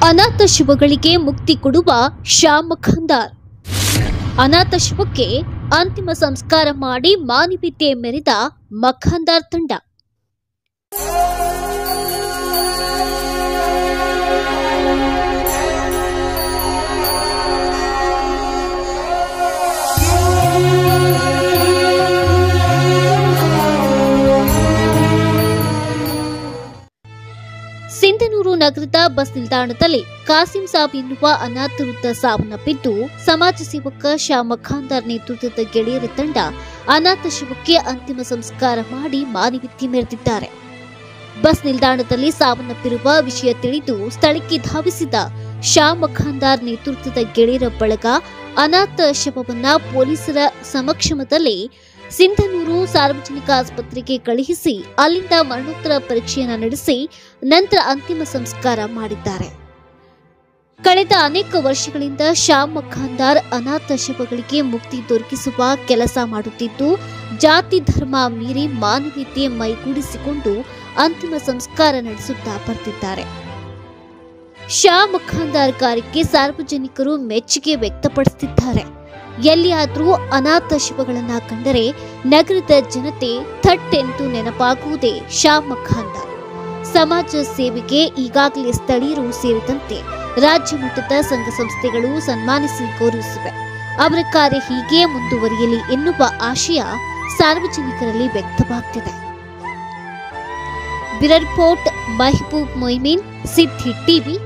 ಅನಾಥ ಶವಗಳಿಗೆ ಮುಕ್ತಿ ಕೊಡುವ ಶ್ಯಾಮ್ ಮಖಂದಾರ್. ಅನಾಥ ಶವಕ್ಕೆ ಅಂತಿಮ ಸಂಸ್ಕಾರ ಮಾಡಿ ಮಾನವೀಯತೆ ಮೆರೆದ ಮಖಂದಾರ್ ತಂಡ. ಸಿಂಧನೂರು ನಗರದ ಬಸ್ ನಿಲ್ದಾಣದಲ್ಲಿ ಕಾಸಿಂ ಸಾಬ್ ಎನ್ನುವ ಅನಾಥ ವೃದ್ಧ ಸಾವನ್ನಪ್ಪಿದ್ದು, ಸಮಾಜ ಸೇವಕ ಶ್ಯಾಮ್ ಮಖಂದಾರ್ ನೇತೃತ್ವದ ಗೆಳೆಯರ ತಂಡ ಅನಾಥ ಶವಕ್ಕೆ ಅಂತಿಮ ಸಂಸ್ಕಾರ ಮಾಡಿ ಮಾನವೀಯತೆ ಮೆರೆದಿದ್ದಾರೆ. ಬಸ್ ನಿಲ್ದಾಣದಲ್ಲಿ ಸಾವನ್ನಪ್ಪಿರುವ ವಿಷಯ ತಿಳಿದು ಸ್ಥಳಕ್ಕೆ ಧಾವಿಸಿದ ಶ್ಯಾಮ್ ಮಖಂದಾರ್ ನೇತೃತ್ವದ ಗೆಳೆಯರ ಬಳಗ ಅನಾಥ ಶವವನ್ನ ಪೊಲೀಸರ ಸಮಕ್ಷಮದಲ್ಲಿ ಸಿಂಧನೂರು ಸಾರ್ವಜನಿಕ ಆಸ್ಪತ್ರೆಗೆ ಕಳುಹಿಸಿ ಅಲ್ಲಿಂದ ಮರಣೋತ್ತರ ಪರೀಕ್ಷೆಯನ್ನು ನಡೆಸಿ ನಂತರ ಅಂತಿಮ ಸಂಸ್ಕಾರ ಮಾಡಿದ್ದಾರೆ. ಕಳೆದ ಅನೇಕ ವರ್ಷಗಳಿಂದ ಶ್ಯಾಮ್ ಮಖಂದಾರ್ ಅನಾಥ ಶವಗಳಿಗೆ ಮುಕ್ತಿ ದೊರಕಿಸುವ ಕೆಲಸ ಮಾಡುತ್ತಿದ್ದು, ಜಾತಿ ಧರ್ಮ ಮೀರಿ ಮಾನವೀಯತೆ ಮೈಗೂಡಿಸಿಕೊಂಡು ಅಂತಿಮ ಸಂಸ್ಕಾರ ನಡೆಸುತ್ತಾ ಬರ್ತಿದ್ದಾರೆ. ಶ್ಯಾಮ್ ಮಖಂದಾರ್ ಕಾರ್ಯಕ್ಕೆ ಸಾರ್ವಜನಿಕರು ಮೆಚ್ಚುಗೆ ವ್ಯಕ್ತಪಡಿಸುತ್ತಿದ್ದಾರೆ. ಎಲ್ಲಿಯಾದರೂ ಅನಾಥ ಶವಗಳನ್ನ ಕಂಡರೆ ನಗರದ ಜನತೆ ಥಟ್ಟೆಂದು ನೆನಪಾಗುವುದೇ ಶ್ಯಾಮ್ ಮಖಂದಾರ್. ಸಮಾಜ ಸೇವೆಗೆ ಈಗಾಗಲೇ ಸ್ಥಳೀಯರು ಸೇರಿದಂತೆ ರಾಜ್ಯ ಮಟ್ಟದ ಸಂಘ ಸಂಸ್ಥೆಗಳು ಸನ್ಮಾನಿಸಿ ಗೌರವಿಸಿವೆ. ಅವರ ಕಾರ್ಯ ಹೀಗೆ ಮುಂದುವರಿಯಲಿ ಎನ್ನುವ ಆಶಯ ಸಾರ್ವಜನಿಕರಲ್ಲಿ ವ್ಯಕ್ತವಾಗ್ತಿದೆ. ಬ್ಯೂರೋ ರಿಪೋರ್ಟ್, ಮೆಹಬೂಬ್ ಮೊಯ್ಮಿನ್, ಸಿದ್ದಿ ಟಿವಿ.